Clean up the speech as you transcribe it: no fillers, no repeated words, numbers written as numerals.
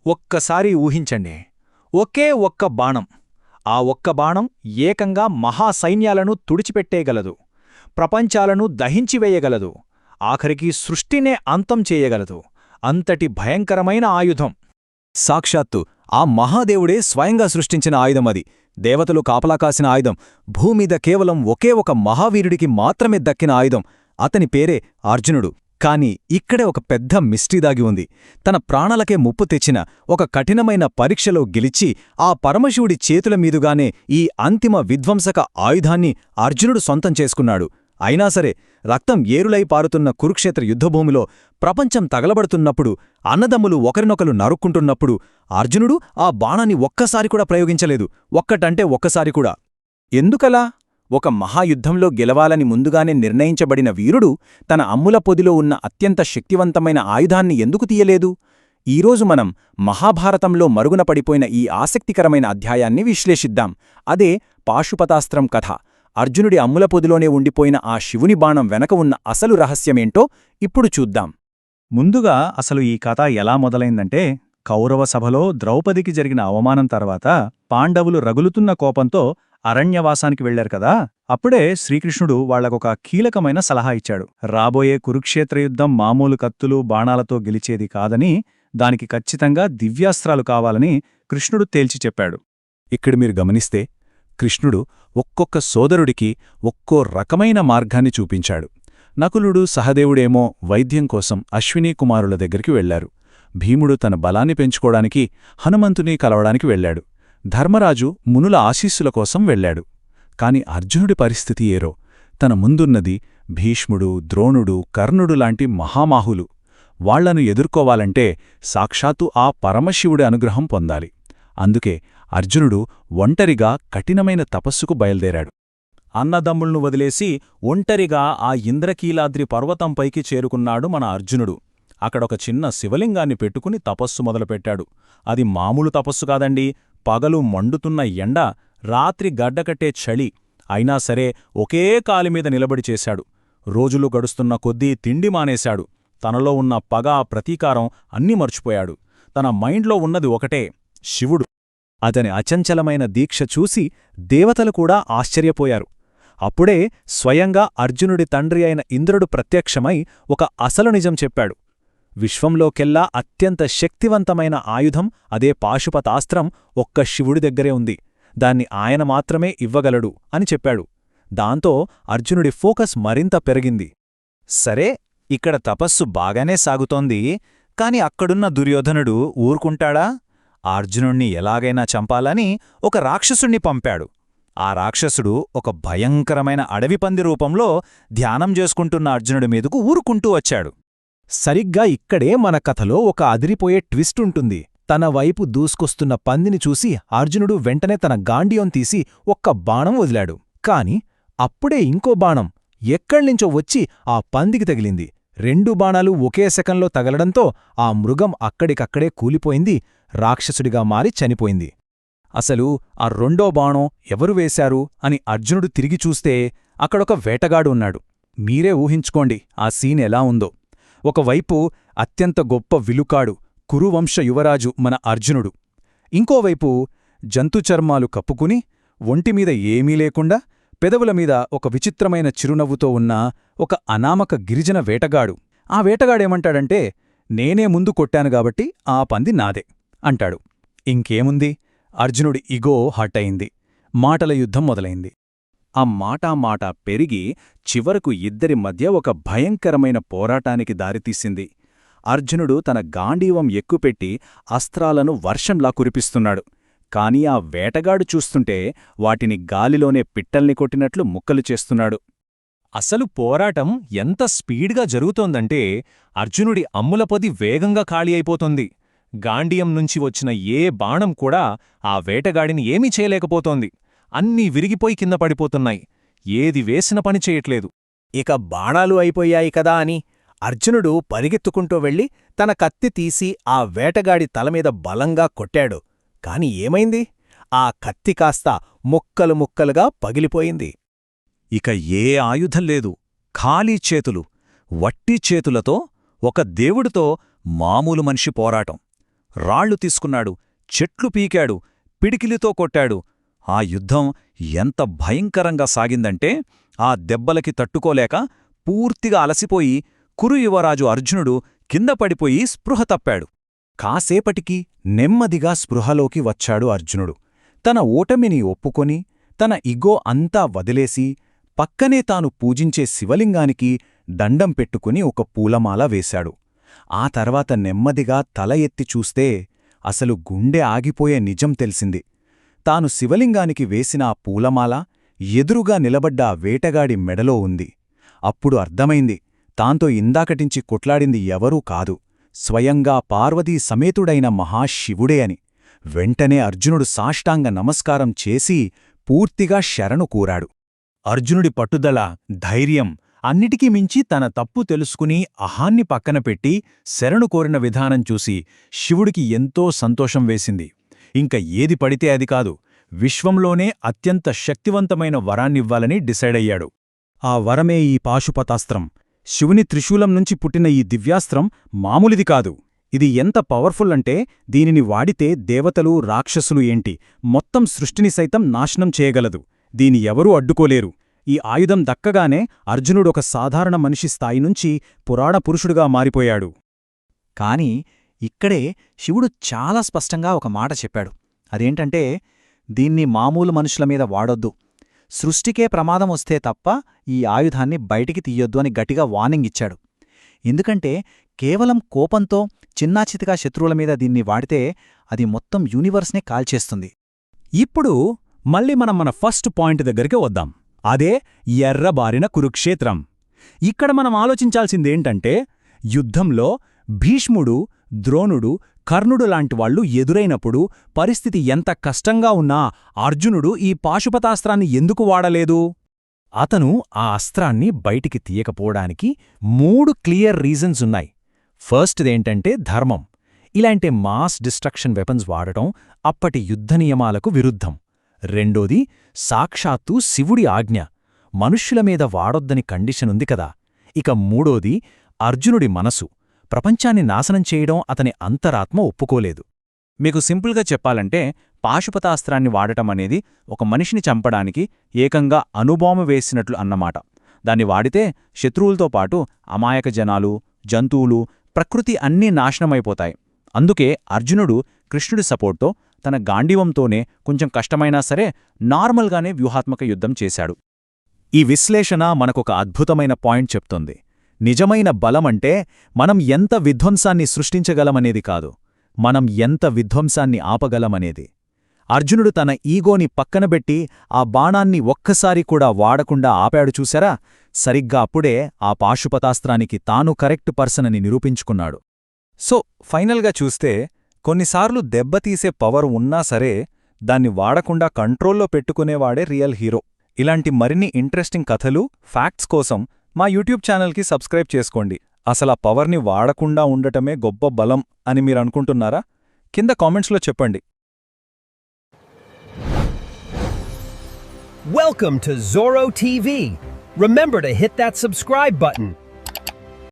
ఒక్కసారి ఊహించండి, ఒకే ఒక్క బాణం. ఆ ఒక్క బాణం ఏకంగా మహాసైన్యాలను తుడిచిపెట్టేయగలదు, ప్రపంచాలను దహించివేయగలదు, ఆఖరికి సృష్టినే అంతం చేయగలదు. అంతటి భయంకరమైన ఆయుధం. సాక్షాత్తు ఆ మహాదేవుడే స్వయంగా సృష్టించిన ఆయుధమది. దేవతలు కాపలా కాసిన ఆయుధం. భూమీద కేవలం ఒకే ఒక మహావీరుడికి మాత్రమే దక్కిన ఆయుధం. అతని పేరే అర్జునుడు. కాని ఇక్కడే ఒక పెద్ద మిస్టరీ దాగి ఉంది. తన ప్రాణాలకే ముప్పు తెచ్చిన ఒక కఠినమైన పరీక్షలో గెలిచి ఆ పరమశివుడి చేతుల మీదుగానే ఈ అంతిమ విధ్వంసక ఆయుధాన్ని అర్జునుడు సొంతం చేసుకున్నాడు. అయినా సరే, రక్తం ఏరులై పారుతున్న కురుక్షేత్ర యుద్ధభూమిలో ప్రపంచం తగలబడుతున్నప్పుడు, అన్నదమ్ములు ఒకరినొకరు నరుక్కుంటున్నప్పుడు అర్జునుడు ఆ బాణాన్ని ఒక్కసారి కూడా ప్రయోగించలేదు. ఒక్కటంటే ఒక్కసారి కూడా. ఎందుకలా? ఒక మహాయుద్ధంలో గెలవాలని ముందుగానే నిర్ణయించబడిన వీరుడు తన అమ్ముల పొదిలో ఉన్న అత్యంత శక్తివంతమైన ఆయుధాన్ని ఎందుకు తీయలేదు? ఈరోజు మనం మహాభారతంలో మరుగున పడిపోయిన ఈ ఆసక్తికరమైన అధ్యాయాన్ని విశ్లేషిద్దాం. అదే పాశుపతాస్త్రం కథ. అర్జునుడి అమ్ముల పొదిలోనే ఉండిపోయిన ఆ శివుని బాణం వెనక ఉన్న అసలు రహస్యమేంటో ఇప్పుడు చూద్దాం. ముందుగా అసలు ఈ కథ ఎలా మొదలైందంటే, కౌరవ సభలో ద్రౌపదికి జరిగిన అవమానం తర్వాత పాండవులు రగులుతున్న కోపంతో అరణ్యవాసానికి వెళ్లారు కదా. అప్పుడే శ్రీకృష్ణుడు వాళ్లకొక కీలకమైన సలహా ఇచ్చాడు. రాబోయే కురుక్షేత్రయుద్ధం మామూలు కత్తులు బాణాలతో గెలిచేది కాదని, దానికి ఖచ్చితంగా దివ్యాస్త్రాలు కావాలని కృష్ణుడు తేల్చి చెప్పాడు. ఇక్కడ మీరు గమనిస్తే కృష్ణుడు ఒక్కొక్క సోదరుడికి ఒక్కో రకమైన మార్గాన్ని చూపించాడు. నకులుడు సహదేవుడేమో వైద్యం కోసం అశ్వినీ కుమారుల దగ్గరికి వెళ్లారు. భీముడు తన బలాన్ని పెంచుకోవడానికి హనుమంతుని కలవడానికి వెళ్లాడు. ధర్మరాజు మునుల ఆశీస్సుల కోసం వెళ్లాడు. కాని అర్జునుడి పరిస్థితి ఏరో. తన ముందున్నది భీష్ముడు, ద్రోణుడు, కర్ణుడు లాంటి మహామాహులు. వాళ్లను ఎదుర్కోవాలంటే సాక్షాత్తు ఆ పరమశివుడి అనుగ్రహం పొందాలి. అందుకే అర్జునుడు ఒంటరిగా కఠినమైన తపస్సుకు బయల్దేరాడు. అన్నదమ్ముళ్ను వదిలేసి ఒంటరిగా ఆ ఇంద్రకీలాద్రి పర్వతంపైకి చేరుకున్నాడు మన అర్జునుడు. అక్కడొక చిన్న శివలింగాన్ని పెట్టుకుని తపస్సు మొదలుపెట్టాడు. అది మామూలు తపస్సు కాదండి. పగలు మండుతున్న ఎండ, రాత్రి గడ్డకట్టే చలి. అయినా సరే ఒకే కాలిమీద నిలబడి చేశాడు. రోజులు గడుస్తున్న కొద్దీ తిండి మానేశాడు. తనలో ఉన్న పగ, ప్రతీకారం అన్నీ మర్చిపోయాడు. తన మైండ్లో ఉన్నది ఒకటే, శివుడు. అతని అచంచలమైన దీక్ష చూసి దేవతలు కూడా ఆశ్చర్యపోయారు. అప్పుడే స్వయంగా అర్జునుడి తండ్రి అయిన ఇంద్రుడు ప్రత్యక్షమై ఒక అసలు నిజం చెప్పాడు. విశ్వంలోకెల్లా అత్యంత శక్తివంతమైన ఆయుధం, అదే పాశుపతాస్త్రం, ఒక్క శివుడి దగ్గరే ఉంది. దాన్ని ఆయన మాత్రమే ఇవ్వగలడు అని చెప్పాడు. దాంతో అర్జునుడి ఫోకస్ మరింత పెరిగింది. సరే, ఇక్కడ తపస్సు బాగానే సాగుతోంది. కాని అక్కడున్న దుర్యోధనుడు ఊరుకుంటాడా? అర్జునుణ్ణి ఎలాగైనా చంపాలని ఒక రాక్షసుణ్ణి పంపాడు. ఆ రాక్షసుడు ఒక భయంకరమైన అడవిపంది రూపంలో ధ్యానం చేసుకుంటున్న అర్జునుడి మీదకు ఊరుకుంటూ వచ్చాడు. సరిగ్గా ఇక్కడే మన కథలో ఒక అదిరిపోయే ట్విస్ట్ ఉంటుంది. తన వైపు దూసుకొస్తున్న పందిని చూసి అర్జునుడు వెంటనే తన గాండియం తీసి ఒక్క బాణం వదిలాడు. కాని అప్పుడే ఇంకో బాణం ఎక్కడ్నించో వచ్చి ఆ పందికి తగిలింది. 2 బాణాలు ఒకే సెకండ్లో తగలడంతో ఆ మృగం అక్కడికక్కడే కూలిపోయింది, రాక్షసుడిగా మారి చనిపోయింది. అసలు ఆ రెండో బాణం ఎవరు వేశారు అని అర్జునుడు తిరిగి చూస్తే అక్కడొక వేటగాడు ఉన్నాడు. మీరే ఊహించుకోండి ఆ సీన్ ఎలా ఉందో. ఒకవైపు అత్యంత గొప్ప విలుకాడు, కురువంశ యువరాజు మన అర్జునుడు. ఇంకోవైపు జంతుచర్మాలు కప్పుకుని, ఒంటిమీద ఏమీ లేకుండా, పెదవుల మీద ఒక విచిత్రమైన చిరునవ్వుతో ఉన్న ఒక అనామక గిరిజన వేటగాడు. ఆ వేటగాడేమంటాడంటే, నేనే ముందు కొట్టాను గాబట్టి ఆ పంది నాదే అంటాడు. ఇంకేముంది, అర్జునుడి ఇగో హర్ట్ అయింది. మాటల యుద్ధం మొదలైంది. ఆ మాట పెరిగి చివరకు ఇద్దరి మధ్య ఒక భయంకరమైన పోరాటానికి దారితీసింది. అర్జునుడు తన గాండీవం ఎక్కుపెట్టి అస్త్రాలను వర్షంలా కురిపిస్తున్నాడు. కాని ఆ వేటగాడు చూస్తుంటే వాటిని గాలిలోనే పిట్టల్ని కొట్టినట్లు ముక్కలు చేస్తున్నాడు. అసలు పోరాటం ఎంత స్పీడ్గా జరుగుతోందంటే అర్జునుడి అమ్ములపొది వేగంగా ఖాళీ అయిపోతోంది. గాండియం నుంచి వచ్చిన ఏ బాణం కూడా ఆ వేటగాడిని ఏమీ చేయలేకపోతోంది. అన్నీ విరిగిపోయి కింద పడిపోతున్నాయి. ఏది వేసిన పని చేయట్లేదు. ఇక బాణాలు అయిపోయాయి కదా అని అర్జునుడు పరిగెత్తుకుంటూ వెళ్ళి తన కత్తి తీసి ఆ వేటగాడి తలమీద బలంగా కొట్టాడు. కాని ఏమైంది? ఆ కత్తి కాస్త ముక్కలు ముక్కలుగా పగిలిపోయింది. ఇక ఏ ఆయుధం లేదు, ఖాళీ చేతులు. వట్టి చేతులతో ఒక దేవుడితో మామూలు మనిషి పోరాటం. రాళ్లు తీసుకున్నాడు, చెట్లు పీకాడు, పిడికిలితో కొట్టాడు. ఆ యుద్ధం ఎంత భయంకరంగా సాగిందంటే ఆ దెబ్బలకి తట్టుకోలేక పూర్తిగా అలసిపోయి కురు యువరాజు అర్జునుడు కింద పడిపోయి స్పృహ తప్పాడు. కాసేపటికి నెమ్మదిగా స్పృహలోకి వచ్చాడు అర్జునుడు. తన ఓటమిని ఒప్పుకొని తన ఇగో అంతా వదిలేసి పక్కనే తాను పూజించే శివలింగానికి దండం పెట్టుకుని ఒక పూలమాల వేశాడు. ఆ తర్వాత నెమ్మదిగా తల ఎత్తి చూస్తే అసలు గుండె ఆగిపోయే నిజం తెలిసింది. తాను శివలింగానికి వేసిన ఆ పూలమాల ఎదురుగా నిలబడ్డ ఆ వేటగాడి మెడలో ఉంది. అప్పుడు అర్థమైంది, తాంతో ఇందాకటించి కొట్లాడింది ఎవరూ కాదు, స్వయంగా పార్వతీ సమేతుడైన మహాశివుడే అని. వెంటనే అర్జునుడు సాష్టాంగ నమస్కారం చేసి పూర్తిగా శరణు కోరాడు. అర్జునుడి పట్టుదల, ధైర్యం అన్నిటికీ మించి తన తప్పు తెలుసుకుని అహాన్ని పక్కన పెట్టి శరణు కోరిన విధానం చూసి శివుడికి ఎంతో సంతోషం వేసింది. ఇంక ఏది పడితే అది కాదు, విశ్వంలోనే అత్యంత శక్తివంతమైన వరాన్నివ్వాలని డిసైడయ్యాడు. ఆ వరమే ఈ పాశుపతాస్త్రం. శివుని త్రిశూలం నుంచి పుట్టిన ఈ దివ్యాస్త్రం మామూలిది కాదు. ఇది ఎంత పవర్ఫుల్ అంటే దీనిని వాడితే దేవతలు, రాక్షసులు ఏంటి, మొత్తం సృష్టిని సైతం నాశనం చేయగలదు. దీని ఎవరూ అడ్డుకోలేరు. ఈ ఆయుధం దక్కగానే అర్జునుడొక సాధారణ మనిషి స్థాయి నుంచి పురాణ పురుషుడుగా మారిపోయాడు. కాని ఇక్కడే శివుడు చాలా స్పష్టంగా ఒక మాట చెప్పాడు. అదేంటంటే, దీన్ని మామూలు మనుషుల మీద వాడొద్దు, సృష్టికే ప్రమాదం వస్తే తప్ప ఈ ఆయుధాన్ని బయటికి తీయొద్దు అని గట్టిగా వార్నింగ్ ఇచ్చాడు. ఎందుకంటే కేవలం కోపంతో చిన్నాచితిగా శత్రువుల మీద దీన్ని వాడితే అది మొత్తం యూనివర్స్నే కాల్చేస్తుంది. ఇప్పుడు మళ్ళీ మనం మన ఫస్ట్ పాయింట్ దగ్గరికి వద్దాం. అదే ఎర్రబారిన కురుక్షేత్రం. ఇక్కడ మనం ఆలోచించాల్సిందేంటంటే, యుద్ధంలో భీష్ముడు, ద్రోణుడు, కర్ణుడు లాంటివాళ్లు ఎదురైనప్పుడు పరిస్థితి ఎంత కష్టంగా ఉన్నా అర్జునుడు ఈ పాశుపతాస్త్రాన్ని ఎందుకు వాడలేదు? అతను ఆ అస్త్రాన్ని బయటికి తీయకపోవడానికి 3 క్లియర్ రీజన్స్ ఉన్నాయి. ఫస్ట్దేంటంటే ధర్మం. ఇలాంటి మాస్ డిస్ట్రక్షన్ వెపన్స్ వాడటం అప్పటి యుద్ధ నియమాలకు విరుద్ధం. రెండోది సాక్షాత్తు శివుడి ఆజ్ఞ, మనుష్యుల మీద వాడొద్దని కండిషనుంది కదా. ఇక మూడోది అర్జునుడి మనసు, ప్రపంచాన్ని నాశనం చేయడం అతని అంతరాత్మ ఒప్పుకోలేదు. మీకు సింపుల్గా చెప్పాలంటే పాశుపతాస్త్రాన్ని వాడటమనేది ఒక మనిషిని చంపడానికి ఏకంగా అణుబాంబు వేసినట్లు అన్నమాట. దాన్ని వాడితే శత్రువులతో పాటు అమాయక జనాలు, జంతువులు, ప్రకృతి అన్నీ నాశనమైపోతాయి. అందుకే అర్జునుడు కృష్ణుడి సపోర్ట్తో తన గాండీవంతోనే కొంచెం కష్టమైనా సరే నార్మల్గానే వ్యూహాత్మక యుద్ధం చేశాడు. ఈ విశ్లేషణ మనకొక అద్భుతమైన పాయింట్ చెప్తుంది. నిజమైన బలమంటే మనం ఎంత విధ్వంసాన్ని సృష్టించగలమనేది కాదు, మనం ఎంత విధ్వంసాన్ని ఆపగలమనేది. అర్జునుడు తన ఈగోని పక్కనబెట్టి ఆ బాణాన్ని ఒక్కసారి కూడా వాడకుండా ఆపాడు చూశారా? సరిగ్గా అప్పుడే ఆ పాశుపతాస్త్రానికి తాను కరెక్ట్ పర్సన్ అని నిరూపించుకున్నాడు. సో ఫైనల్గా చూస్తే కొన్నిసార్లు దెబ్బతీసే పవర్ ఉన్నా సరే దాన్ని వాడకుండా కంట్రోల్లో పెట్టుకునేవాడే రియల్ హీరో. ఇలాంటి మరిన్ని ఇంట్రెస్టింగ్ కథలు, ఫ్యాక్ట్స్ కోసం మా యూట్యూబ్ ఛానల్కి సబ్స్క్రైబ్ చేసుకోండి. అసలా పవర్ని వాడకుండా ఉండటమే గొప్ప బలం అని మీరనుకుంటున్నారా? కింద కామెంట్స్లో చెప్పండి. Welcome to Zorro TV. Remember to hit that subscribe button